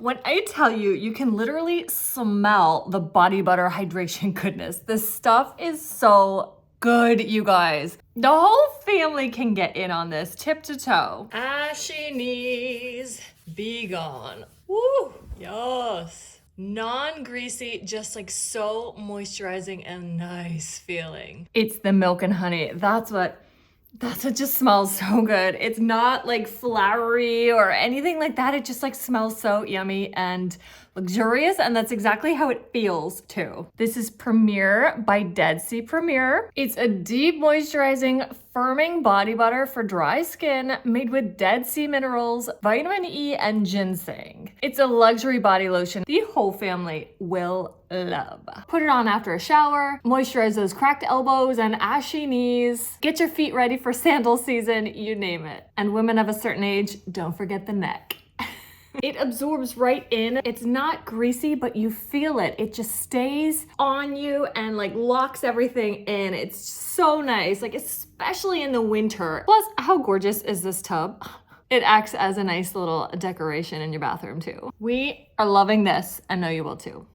When I tell you, you can literally smell the body butter hydration goodness. This stuff is so good, you guys. The whole family can get in on this, tip to toe. Ashy knees, be gone. Woo, yes. Non-greasy, just like so moisturizing and nice feeling. It's the milk and honey. That's what just smells so good. It's not like flowery or anything like that. It just like smells so yummy and luxurious, and that's exactly how it feels too. This is Premier by Dead Sea Premier. It's a deep moisturizing, firming body butter for dry skin made with Dead Sea minerals, vitamin E, and ginseng. It's a luxury body lotion the whole family will love. Put it on after a shower, moisturize those cracked elbows and ashy knees, get your feet ready for sandal season, you name it. And women of a certain age, don't forget the neck. It absorbs right in. It's not greasy, but you feel it. It just stays on you and like locks everything in. It's so nice, like especially in the winter. Plus, how gorgeous is this tub? It acts as a nice little decoration in your bathroom too. We are loving this, and know you will too.